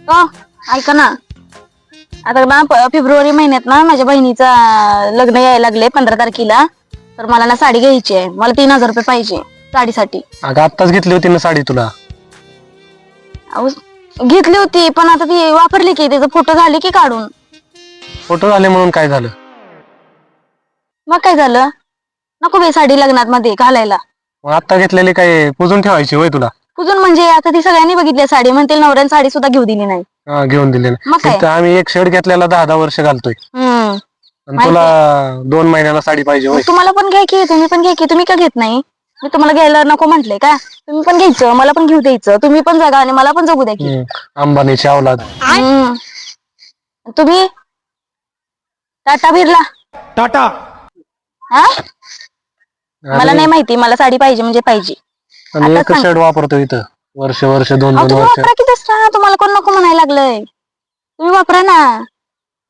हो ऐका ना, आता ना फेब्रुवारी महिन्यात ना माझ्या बहिणीचा लग्न यायला लागले 15 तारखेला. तर मला ना साडी घ्यायची आहे. मला 3000 रुपये पाहिजे साडीसाठी. अगं आत्ताच घेतली होती ना साडी तुला. अहो, घेतली होती पण आता ती वापरली की, त्याचा फोटो झाले की काढून. फोटो झाले म्हणून काय झालं? मग काय झालं? नको बे साडी लग्नात मध्ये घालायला. मग आत्ता घेतलेली काय पुजून ठेवायची होय तुला? पुजून म्हणजे आता ती सगळ्यांनी बघितली साडी, म्हणतील नवऱ्याने साडी सुद्धा घेऊ दिली नाही. हा घेऊन दिले मग काय? ना. आम्ही एक शर्ट घेतलेला 10-10 वर्ष घालतोय आणि माहिती तुला 2 महिन्याला साडी पाहिजे होय. तुम्हाला पण घ्या की, तुम्ही पण घ्या की. तुम्ही का घेत नाही? मी तुम्हाला घ्यायला नको म्हंटले का? तुम्ही पण घ्यायचं, मला पण घेऊ द्यायचं. तुम्ही पण जगा आणि मला पण जगू द्या की. अंबानीची औलाद. तुम्ही टाटा बिर्ला टाटा हा? मला नाही माहिती, मला साडी पाहिजे म्हणजे पाहिजे. आणि आता एक सांग. शर्ट वापरतो इथं वर्ष 2-2 तुम्ही वर्ष. वापरा की दुसरा. तुम्हाला कोण नको म्हणायला लागलंय? तुम्ही वापरा ना.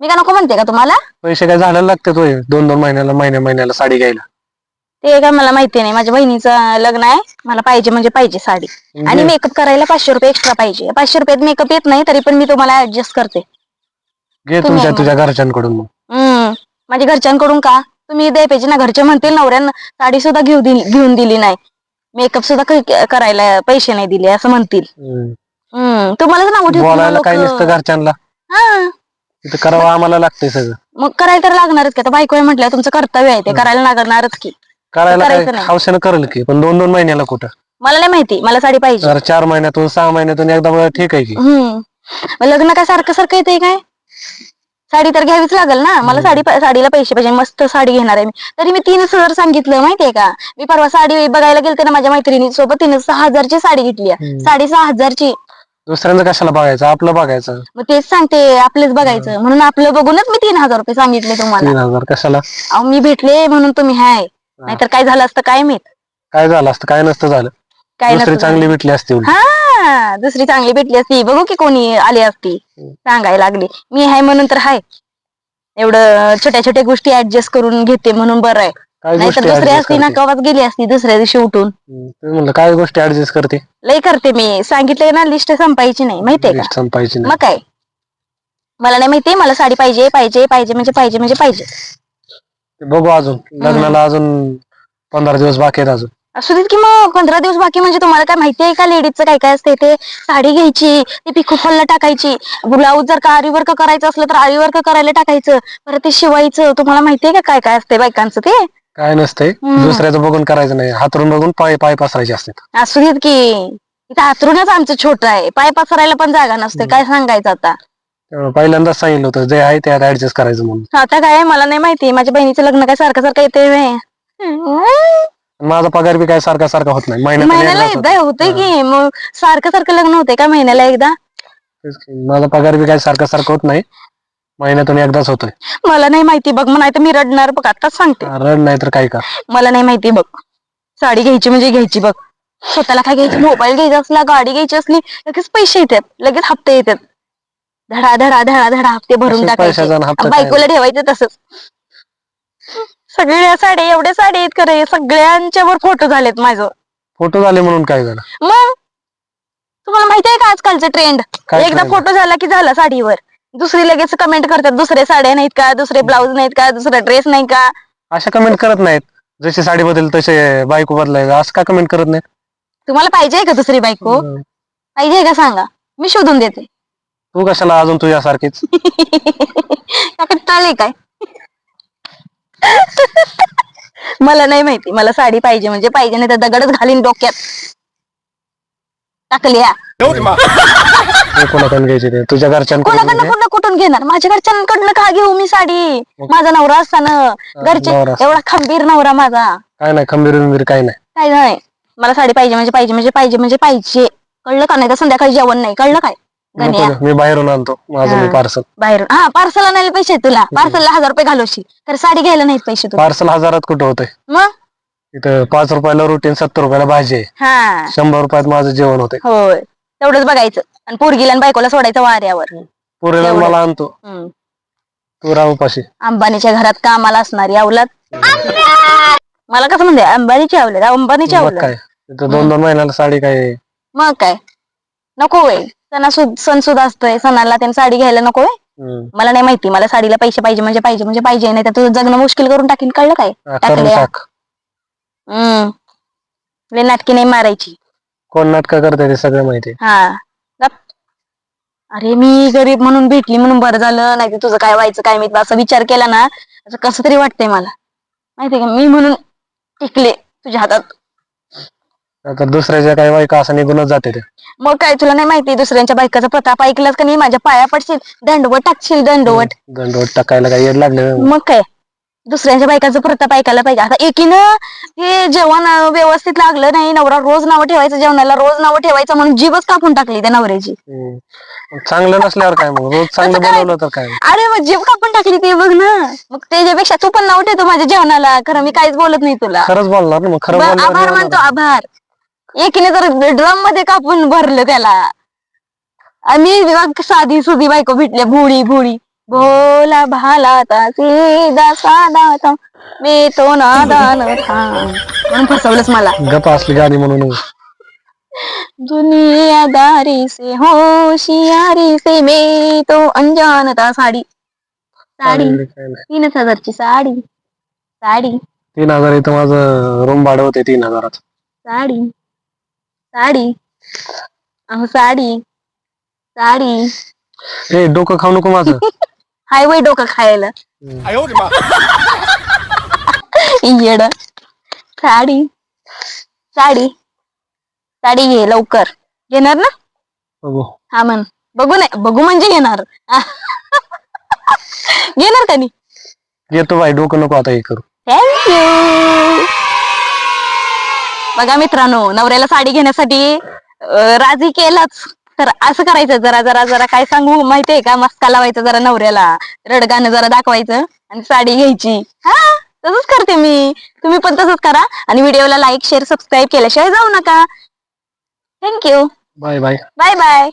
मी का नको म्हणते का तुम्हाला? पैसे काय झाडायला लागतात होय 2-2 महिन्याला महिन्याला साडी घ्यायला? ते काय मला माहिती नाही. माझ्या बहिणीचं लग्न आहे, मला पाहिजे म्हणजे पाहिजे साडी. आणि मेकअप करायला 500 रुपये एक्स्ट्रा पाहिजे. 500 रुपयात मेकअप येत नाही, तरी पण मी तुम्हाला ऍडजस्ट करते. घे तुझ्या घरच्यांकडून मग. माझ्या घरच्यांकडून का? तुम्ही द्याय पाहिजे ना. घरचे म्हणतील नवऱ्यानं साडी सुद्धा घेऊन दिली नाही, मेकअप सुद्धा करायला पैसे नाही दिले असं म्हणतील. तुम्हालाच नाव ठेवतील बोलायला काय लोकं. नसतं घरच्यांना. हा तिथं करावं आम्हाला लागतंय सगळं. मग करायला तर लागणारच की. आता बायको आहे म्हटलं, तुमचं कर्तव्य आहे ते करायला लागणारच की. करायला काय करायचं नाही. हौसेनं करेल की, पण 2-2 महिन्याला कुठं? मला नाही माहिती, मला साडी पाहिजे. तर 4 महिन्यातून 6 महिन्यातून एकदा बघा ठीक आहे की. मग लग्न काय सारखं सारखं येते काय? साडी तर घ्यावीच लागेल ना. मला साडीला पैसे पाहिजे. मस्त साडी घेणार आहे मी. तरी मी 3000 सांगितलं माहितीये का? मी परवा साडी बघायला गेलते ना माझ्या मैत्रिणी सोबत, तिने 6000 साडी घेतली. 6500. दुसऱ्यांचं कशाला बघायचं, आपलं बघायचं. मग तेच सांगते, आपलंच बघायचं म्हणून आपलं बघूनच मी 3000 रुपये सांगितले तुम्हाला. 3000 कशाला? अहो मी भेटले म्हणून तुम्ही हाय, नाहीतर काय झालं असतं काय माहित. काय झालं असतं? काय नसतं झालं. काय दुसरी नसतं चांगली भेटली असती उलट. हा, दुसरी चांगली भेटली असती. बघू की कोणी आली असती. सांगायला लागली मी हाय म्हणून तर हाय. एवढं छोट्या छोट्या गोष्टी ऍडजस्ट करून घेते म्हणून बरं आहे. काय नाहीतर गोष्टी दुसरी adjust असती ना, करते? कवाच गेली असती दुसऱ्या दिवशी उठून. तुम्ही म्हणलं काय गोष्टी ऍडजस्ट करते? लय करते मी. सांगितलंय ना, लिस्ट संपायची नाही माहितीये का? लिस्ट संपायची मग नाही. काय, मला नाही माहिती. मला साडी पाहिजे पाहिजे पाहिजे म्हणजे पाहिजे म्हणजे पाहिजे. ते बघू अजून लग्नाला अजून 15 दिवस बाकी आहेत अजून. असू देत की मग 15 दिवस बाकी. म्हणजे तुम्हाला काय माहिती आहे का लेडीजचं काय काय असते ते? साडी घ्यायची, ती पिको फॉलला टाकायची. ब्लाऊज जर का आरी वर्क करायचं असलं तर आरी वर्क करायला टाकायचं, परत ते शिवायचं. तुम्हाला माहितीये का काय काय असते बायकांचं ते? काय नसतंय, दुसऱ्याचं बघून करायचं नाही. हातरून बघून पाय पसरायचे असतात. असू देत की. इथं हातरूनच आमचं छोटं आहे, पाय पसरायला पण जागा नसते. काय सांगायचं आता? त्यामुळे पहिल्यांदाच सांगितलं होतं जे आहे त्यात ऍडजस्ट करायचं म्हणून. आता काय मला नाही माहिती. माझ्या बहिणीचं लग्न काय सारखं सारखं येते. माझा पगार बी काय सारखा होत नाही. महिन्याला एकदा होतंय की. मग सारखं सारखं लग्न होते का महिन्याला एकदा? माझा पगार बी काय सारखा होत नाही. महिन्यातून एकदाच होतोय. मला नाही माहिती बघ. नाही तर मी रडणार बघ, आताच सांगते. रड नाही तर काय का. मला नाही माहिती बघ. साडी घ्यायची म्हणजे घ्यायची बघ. स्वतःला काय घ्यायची, मोबाईल घ्यायचा असला, गाडी घ्यायची असली, लगेच पैसे येतात, लगेच हप्ते येतात. धडा धडा धडा धडा हप्ते भरून तसंच टाकायचे. पैशाचा आणि हप्ता काय बायकोला ठेवायचं तसंच. सगळ्या साड्या एवढ्या साड्या आहेत करे, सगळ्यांच्या वर फोटो झालेत माझं. फोटो झाले म्हणून काय झालं? मग तुम्हाला माहिती आहे का आजकालचं ट्रेंड? काय एकदा trend? फोटो झाला की झाला साडीवर. दुसरी लगेच कमेंट करतात, दुसरे साड्या नाहीत का, दुसरे ब्लाऊज नाहीत का, दुसरा ड्रेस नाही का. अशा कमेंट करत नाहीत. जशी साडी बदल तसे बायको बदलायचं असं का कमेंट करत नाहीत? तुम्हाला पाहिजे का दुसरी बायको? पाहिजे का सांगा, मी शोधून देते. तू कशाला अजून तुझ्यासारखीच? चालेल काय? मला नाही माहिती. मला साडी पाहिजे म्हणजे पाहिजे, नाही तर दगडच घालीन डोक्यात. टाकल्या कोणाकडून घ्यायची ते? तुझ्या घरच्यांकडून कोणाकडनं घे. पूर्ण कुठून घेणार? माझ्या घरच्यांकडनं का घेऊ मी साडी? माझा नवरा असताना घरचे नवरा असताना. एवढा खंबीर नवरा माझा. काय नाही खंबीर काय नाही. काय नाही. मला साडी पाहिजे म्हणजे पाहिजे म्हणजे पाहिजे म्हणजे पाहिजे. कळलं का? नाही तर संध्याकाळी जेवण नाही. कळलं काय? नको देऊ, मी बाहेरून आणतो माझं मी पार्सल. बाहेरून हा पार्सल आणायला पैसे आहेत तुला. पार्सलला 1000 रुपये घालवशील, तर साडी घ्यायला नाहीत पैसे तुला. पार्सल 1000 कुठं होतंय? मग इथं 5 रुपयाला रुटीन 70 रुपयाला भाजी आहे. हा 100 रुपयात माझं जेवण होतंय. होय, तेवढंच बघायचं. आणि पोरगीला आणि बायकोला सोडायचं वाऱ्यावर. पुरेला एवढं. मला आणतो, तू राहू पाशी. अंबानीच्या घरात कामाला असणारी अवलाद. मला कसं म्हणते अंबानीची अवलाद, अंबानीची मग अवलाद. काय इथं 2-2 महिन्याला साडी काय? मग काय नको होय. सण सुद्धा असतोय, सणाला त्यांनी साडी घ्यायला नको होय? मला नाही माहिती, मला साडीला पैसे पाहिजे म्हणजे पाहिजे म्हणजे पाहिजे, नाही तर तुझं जगणं मुश्किल करून टाकीन, कळलं काय? करून टाकल्या टाक. लय नाटकी नाही मारायची. कोण नाटकं करते ते सगळं माहिती. हा गप. अरे मी गरीब म्हणून भेटली म्हणून बरं झालं, नाही तर तुझं काय व्हायचं काय मी असा विचार केला ना, असं कसं तरी वाटतंय मला, माहितीये का? मी म्हणून टिकले तुझ्या हातात. आता दुसऱ्याच्या काही बायका असं निघूनच जाते ते. मग काय तुला नाही माहिती दुसऱ्यांच्या बायकाचा प्रताप ऐकलास का नाही? माझ्या पाया पडशील, दंडवट टाकशील, दंडवट. दंडवट टाकायला काही येड लागले. मग काय दुसऱ्यांच्या बायकाचं प्रताप ऐकायला पाहिजे. आता एकीनं हे जेवण व्यवस्थित लागलं नाही, नवरा रोज नावं ठेवायचं जेवणाला, रोज नावं ठेवायचं म्हणून जीवच कापून टाकली त्या नवऱ्याची. चांगलं नसल्यावर काय मग, रोज चांगलं बनवलं तर काय? अरे मग जीव कापून टाकली ते बघ ना. मग त्याच्यापेक्षा तू पण नाव ठेवतो माझ्या जेवणाला, खरं मी काहीच बोलत नाही तुला. खरंच बोलणार ना मग, खरं आभार बोलणार. मानतो आभार. एकीने तर ड्रम मध्ये कापून भरलं त्याला, आणि साधी सुधी बायको भेटल्या, भोळी भोळी, भोला भाला ता सीधा साधा था, मी तो नादान था, म्हणून फसवलंच मला. गप्पा असली गाणी म्हणून. दुनियादारी से होशियारी से मैं तो अनजान था. साडी 3,000ची साडी. 3,000 इथं माझं रूम भाडं होते 3,000. साडी अहो साडी. ए डोकं खाऊ नको माझं. हाय वय डोकं खायला येड. साडी घे लवकर. घेणार ना? बघू. हा म्हण. बघू नाही, बघू म्हणजे घेणार. घेणार का नाही? येतो बाई, डोकं नको आता हे करू. थँक्यू. बघा मित्रांनो, नवऱ्याला साडी घेण्यासाठी राजी केलाच तर असं करायचं, जरा जरा जरा काय सांगू माहितीये का? मस्का लावायचं जरा नवऱ्याला, रडगाणं जरा दाखवायचं आणि साडी घ्यायची. हा तसंच करते मी, तुम्ही पण तसंच करा. आणि व्हिडिओला लाईक शेअर सबस्क्राईब केल्याशिवाय जाऊ नका. Thank you. Bye bye. Bye bye.